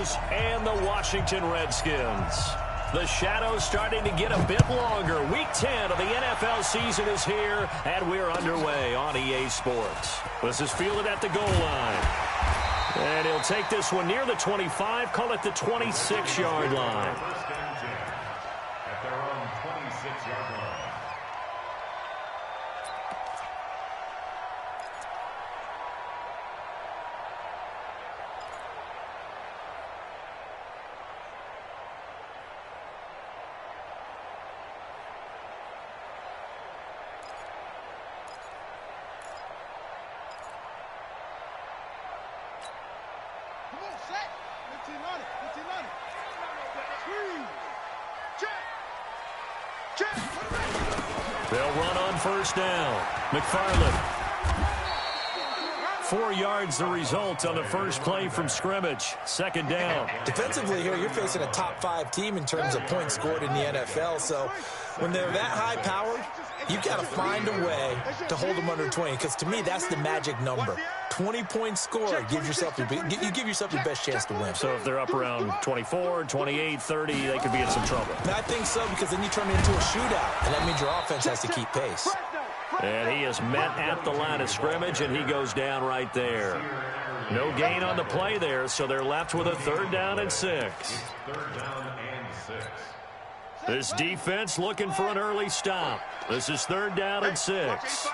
Broncos and the Washington Redskins. The shadow's starting to get a bit longer. Week 10 of the NFL season is here, and we're underway on EA Sports. This is fielded at the goal line. And he'll take this one near the 25, call it the 26-yard line. At their own 26-yard line. They'll run on first down. McFarland. 4 yards the result on the first play from scrimmage. Second down. Defensively here, you're facing a top 5 team in terms of points scored in the NFL. So when they're that high powered, you've got to find a way to hold them under 20. Because to me, that's the magic number. 20 points scored gives yourself you give yourself your best chance to win. So if they're up around 24, 28, 30, they could be in some trouble. And I think so, because then you turn it into a shootout, and that means your offense has to keep pace. And he is met at the line of scrimmage, and he goes down right there. No gain on the play there, so they're left with a 3rd down and 6. 3rd down and 6. This defense looking for an early stop. This is 3rd down and 6.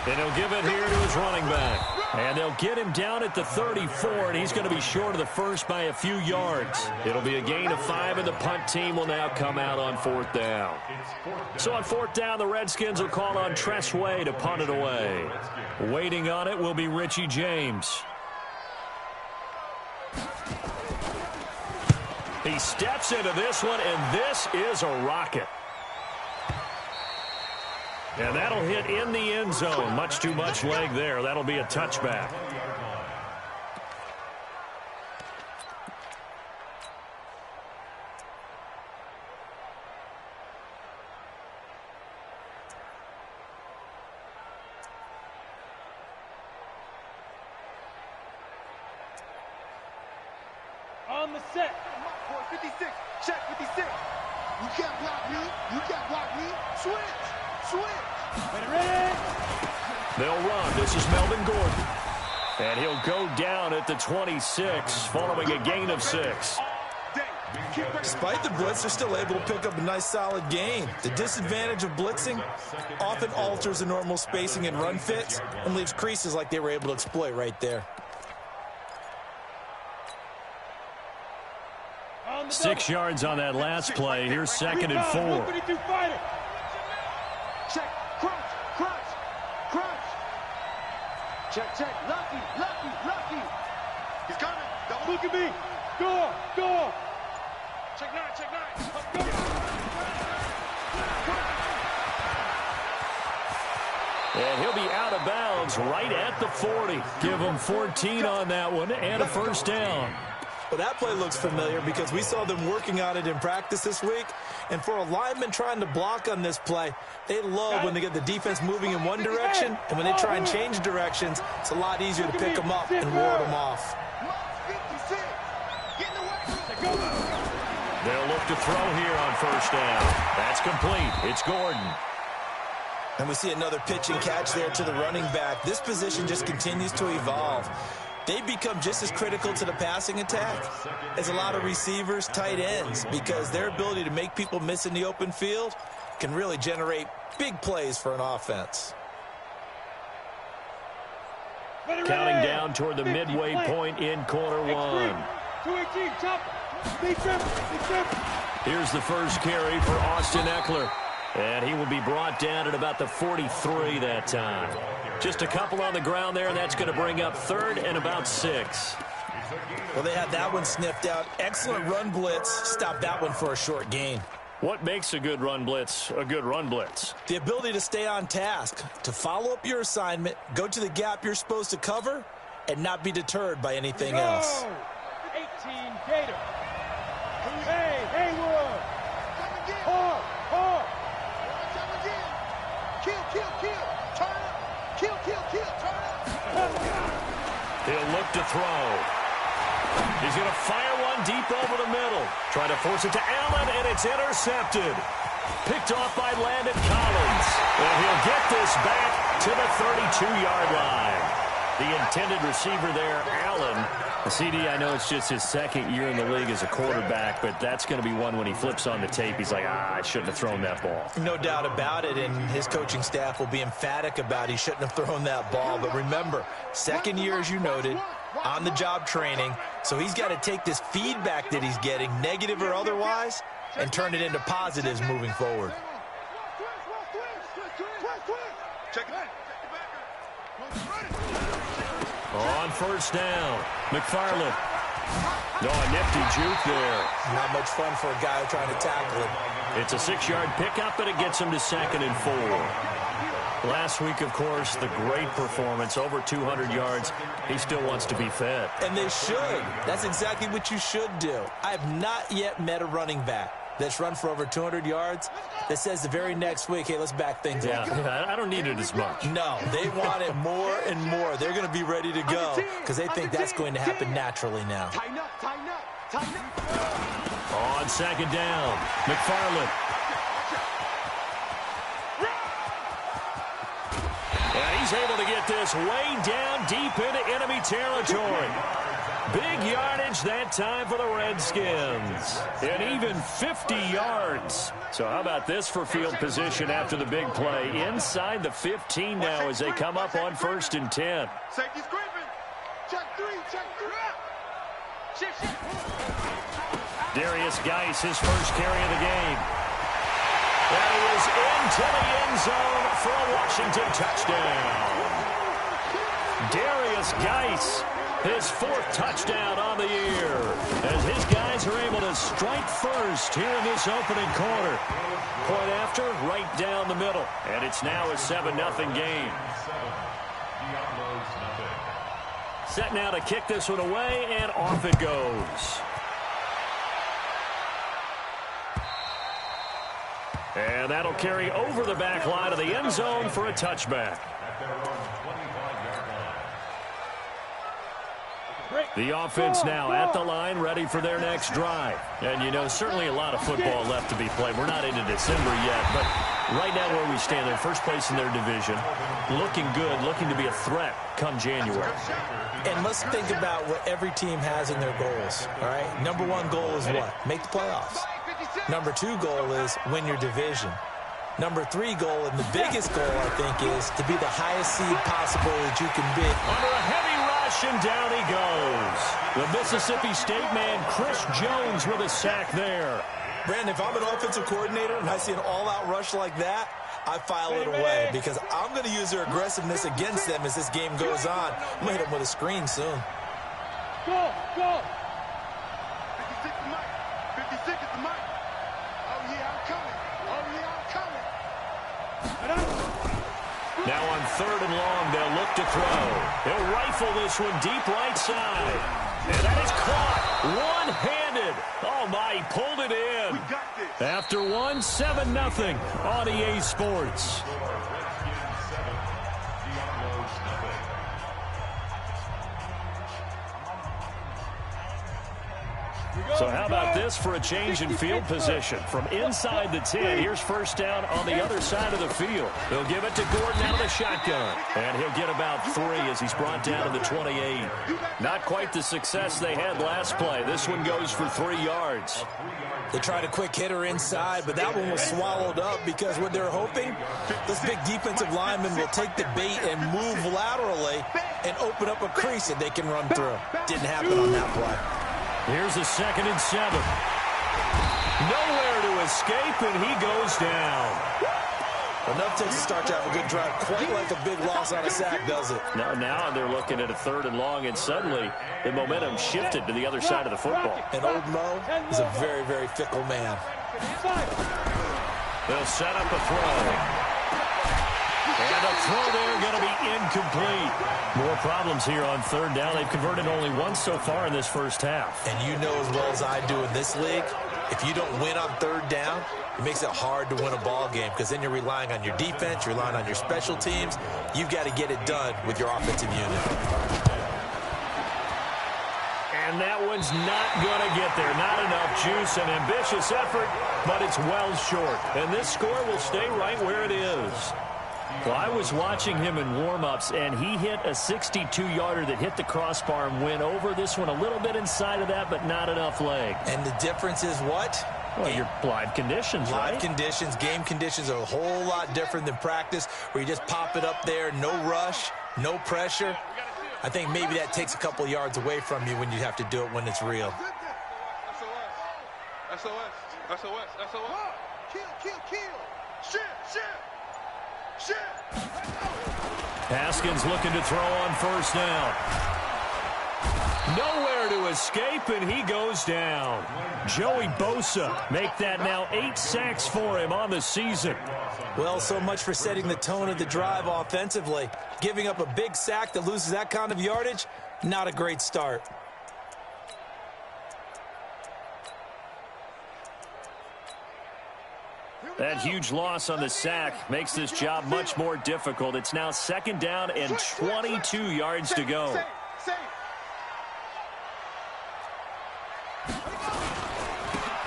And he'll give it here to his running back. And they'll get him down at the 34, and he's going to be short of the first by a few yards. It'll be a gain of 5, and the punt team will now come out on 4th down. So on 4th down, the Redskins will call on Tress Way to punt it away. Waiting on it will be Richie James. He steps into this one, and this is a rocket. And that'll hit in the end zone. Much too much leg there. That'll be a touchback. On the set. 56. Check 56. You can't block me. You can't block me. Switch. Ready. They'll run. This is Melvin Gordon. And he'll go down at the 26 following a gain of 6. Despite the blitz, they're still able to pick up a nice solid gain. The disadvantage of blitzing often alters the normal spacing and run fits and leaves creases like they were able to exploit right there. 6 yards on that last play. Here's 2nd and 4. Check, crunch. Check, lucky. He's coming. Don't look at me. Go. Check 9. Go. And he'll be out of bounds right at the 40. Give him 14 on that one and a 1st down. Well, that play looks familiar because we saw them working on it in practice this week. And for a lineman trying to block on this play, they love when they get the defense moving in one direction. And when they try and change directions, it's a lot easier to pick them up and ward them off. They'll look to throw here on 1st down. That's complete. It's Gordon. And we see another pitch and catch there to the running back. This position just continues to evolve. They become just as critical to the passing attack as a lot of receivers, tight ends, because their ability to make people miss in the open field can really generate big plays for an offense. Counting down toward the midway point in quarter 1. 218, chopper. Big trip. Here's the first carry for Austin Eckler. And he will be brought down at about the 43 that time. Just a couple on the ground there, and that's going to bring up 3rd and about 6. Well, they had that one sniffed out. Excellent run blitz. Stopped that one for a short gain. What makes a good run blitz a good run blitz? The ability to stay on task, to follow up your assignment, go to the gap you're supposed to cover, and not be deterred by anything else. 18 Gator. Hey, Haywood. throw. He's going to fire one deep over the middle. Trying to force it to Allen, and it's intercepted. Picked off by Landon Collins. And he'll get this back to the 32-yard line. The intended receiver there, Allen. The CD, I know it's just his second year in the league as a quarterback, but that's going to be one when he flips on the tape. He's like, I shouldn't have thrown that ball. No doubt about it, and his coaching staff will be emphatic about he shouldn't have thrown that ball. But remember, second year, as you noted, on-the-job training, so he's got to take this feedback that he's getting, negative or otherwise, and turn it into positives moving forward. On first down, McFarland. No, a nifty juke there. Not much fun for a guy trying to tackle it. It's a 6-yard pickup, and it gets him to 2nd and 4. Last week, of course, the great performance, over 200 yards. He still wants to be fed. And they should. That's exactly what you should do. I have not yet met a running back that's run for over 200 yards that says the very next week, hey, let's back things up. Yeah, I don't need it as much. No, they want it more and more. They're going to be ready to go because they think that's going to happen naturally now. Tighten up, tighten up, tighten up. On 2nd down, McFarland. And he's able to get this way down deep into enemy territory. Big yardage that time for the Redskins. And even 50 yards. So how about this for field position after the big play? Inside the 15 now as they come up on 1st and 10. Safety's creeping. Check 3, check 3. Darius Geis, his first carry of the game. That is into the end zone for a Washington touchdown. Darius Geis, his 4th touchdown on the year, as his guys are able to strike first here in this opening quarter. Point after, right down the middle. And it's now a 7-0 game. Set now to kick this one away, and off it goes. And that'll carry over the back line of the end zone for a touchback. The offense now at the line, ready for their next drive. And, you know, certainly a lot of football left to be played. We're not into December yet, but right now where we stand, they're first place in their division, looking good, looking to be a threat come January. And let's think about what every team has in their goals, all right? Number 1 goal is what? Make the playoffs. Number 2 goal is win your division. Number 3 goal, and the biggest goal, I think, is to be the highest seed possible that you can be. Under a heavy rush, and down he goes. The Mississippi State man, Chris Jones, with a sack there. Brandon, if I'm an offensive coordinator and I see an all-out rush like that, I file it away because I'm going to use their aggressiveness against them as this game goes on. I'm going to hit them with a screen soon. Go, go. 56 is Mike. 56 is the Mike. Oh, yeah, I'm coming. Oh, yeah, I'm coming. Now on 3rd and long, they'll look to throw. He'll rifle this one deep right side. And that is caught one-handed. Oh, my, he pulled it in. We got this. After 7-0 on EA Sports. So how about this for a change in field position? From inside the 10, here's first down on the other side of the field. They'll give it to Gordon out of the shotgun. And he'll get about 3 as he's brought down to the 28. Not quite the success they had last play. This one goes for 3 yards. They tried a quick hitter inside, but that one was swallowed up because what they're hoping, this big defensive lineman will take the bait and move laterally and open up a crease that they can run through. Didn't happen on that play. Here's a 2nd and 7. Nowhere to escape, and he goes down. Enough takes to start to have a good drive, quite like a big loss on a sack, does it? Now they're looking at a 3rd and long, and suddenly the momentum shifted to the other side of the football. And old Mo is a very, very fickle man. They'll set up a throw. And the throw there going to be incomplete. More problems here on 3rd down. They've converted only once so far in this first half. And you know as well as I do in this league, if you don't win on 3rd down, it makes it hard to win a ball game because then you're relying on your defense, you're relying on your special teams. You've got to get it done with your offensive unit. And that one's not going to get there. Not enough juice and ambitious effort, but it's well short. And this score will stay right where it is. Well, I was watching him in warm-ups, and he hit a 62-yarder that hit the crossbar and went over. This one a little bit inside of that, but not enough leg. And the difference is what? Well, your live conditions, right? Live conditions, game conditions are a whole lot different than practice, where you just pop it up there, no rush, no pressure. I think maybe that takes a couple yards away from you when you have to do it when it's real. SOS, SOS, SOS. Kill. Shit. Haskins looking to throw on first down. Nowhere to escape, and he goes down. Joey Bosa make that now 8 sacks for him on the season. Well, so much for setting the tone of the drive offensively. Giving up a big sack that loses that kind of yardage, not a great start. That huge loss on the sack makes this job much more difficult. It's now 2nd down and 22 yards to go.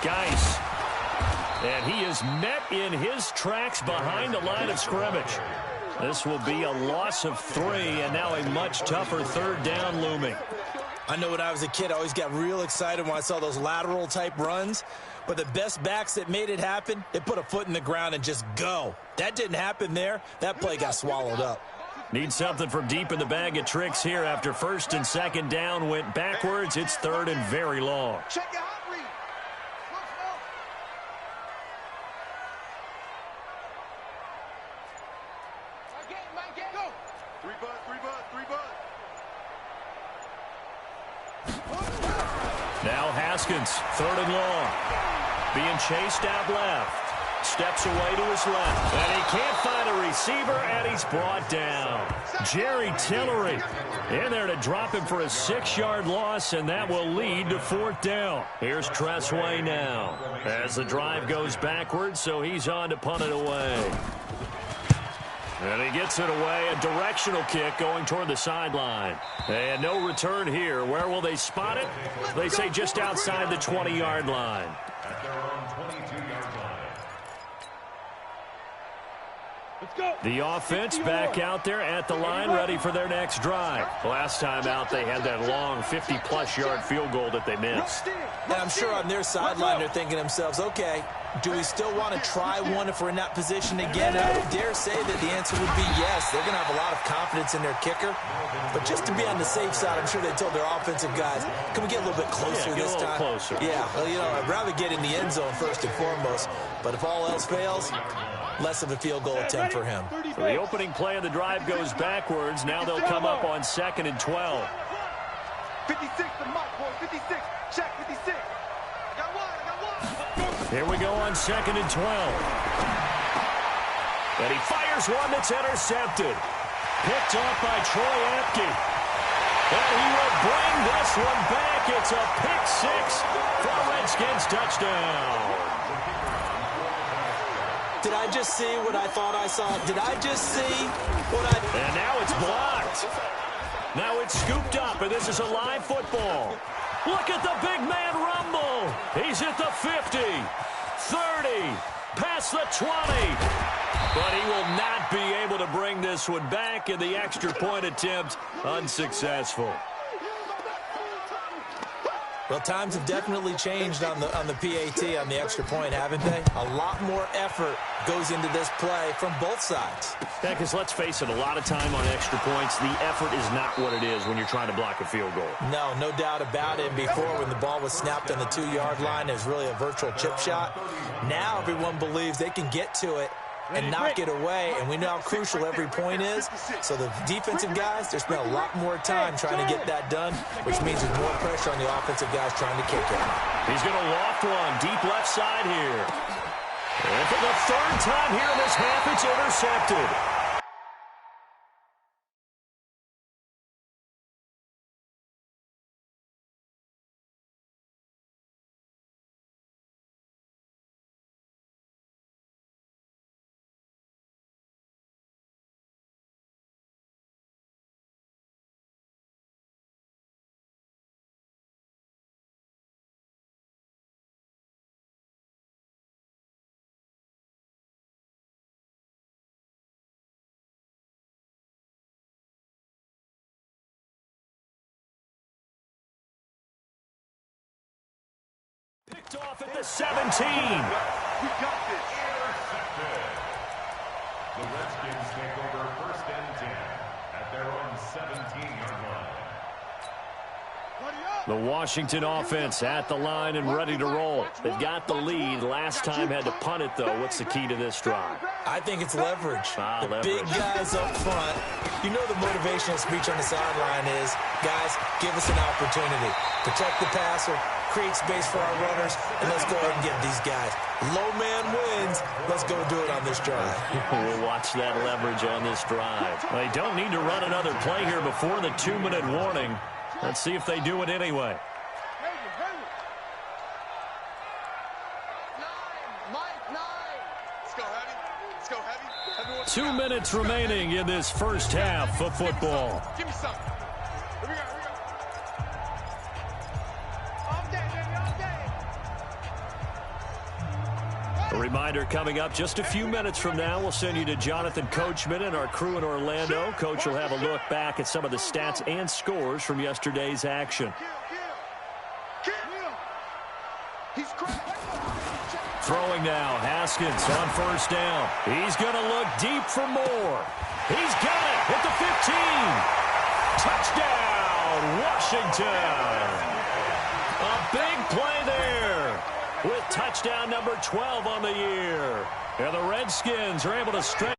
Geis. And he is met in his tracks behind the line of scrimmage. This will be a loss of 3, and now a much tougher 3rd down looming. I know when I was a kid, I always got real excited when I saw those lateral-type runs. But the best backs that made it happen, they put a foot in the ground and just go. That didn't happen there. That play got swallowed up. Need something from deep in the bag of tricks here after 1st and 2nd down went backwards. It's 3rd and very long. Check it out, read. My game. Go. 3 bud. Now Haskins, 3rd and long. Being chased out left. Steps away to his left. And he can't find a receiver, and he's brought down. Jerry Tillery in there to drop him for a 6-yard loss, and that will lead to 4th down. Here's Tressway now as the drive goes backwards, so he's on to punt it away. And he gets it away, a directional kick going toward the sideline. And no return here. Where will they spot it? They say just outside the 20-yard line. At their own 22-yard line. Let's go. The offense back out there at the line, ready for their next drive. Last time out, they had that long 50-plus yard field goal that they missed. And I'm sure on their sideline, they're thinking to themselves, okay, do we still want to try one if we're in that position again? And I would dare say that the answer would be yes. They're going to have a lot of confidence in their kicker. But just to be on the safe side, I'm sure they told their offensive guys, can we get a little bit closer this time? Closer. Yeah, well, you know, I'd rather get in the end zone first and foremost. But if all else fails, less of a field goal attempt for him. So the opening play of the drive goes backwards. Now they'll come up on 2nd and 12. 56 to Mike, boy. 56. Check 56. I got one. Here we go on 2nd and 12. And he fires one that's intercepted. Picked off by Troy Apke. And he will bring this one back. It's a pick 6 for a Redskins touchdown. Did I just see what I thought I saw? Did I just see what I... And now it's blocked. Now it's scooped up, and this is a live football. Look at the big man rumble. He's at the 50, 30, past the 20. But he will not be able to bring this one back, and the extra point attempt unsuccessful. Well, times have definitely changed on the PAT, on the extra point, haven't they? A lot more effort goes into this play from both sides. Yeah, because let's face it, a lot of time on extra points, the effort is not what it is when you're trying to block a field goal. No doubt about it. Before, when the ball was snapped on the 2-yard line, it was really a virtual chip shot. Now everyone believes they can get to it and knock it away, and we know how crucial every point is. So the defensive guys, they spent a lot more time trying to get that done, which means there's more pressure on the offensive guys trying to kick it. He's going to loft one deep left side here. And for the 3rd time here in this half, it's intercepted. off at the 17. We got this. Intercepted. The Redskins take over first and 10 at their own 17-yard line. The Washington offense at the line and ready to roll. They've got the lead. Last time had to punt it, though. What's the key to this drive? I think it's leverage. The Leverage. big guys up front. You know the motivational speech on the sideline is, guys, give us an opportunity. Protect the passer, create space for our runners, and let's go ahead and get these guys. Low man wins. Let's go do it on this drive. We'll watch that leverage on this drive. They don't need to run another play here before the 2-minute warning. Let's see if they do it anyway. 2 minutes remaining in this first half of football. Give me something. Here we go. A reminder coming up just a few minutes from now. We'll send you to Jonathan Coachman and our crew in Orlando. Coach will have a look back at some of the stats and scores from yesterday's action. Throwing now, Haskins on first down. He's going to look deep for more. He's got it at the 15. Touchdown, Washington. A big play there with touchdown number 12 on the year. And the Redskins are able to stretch.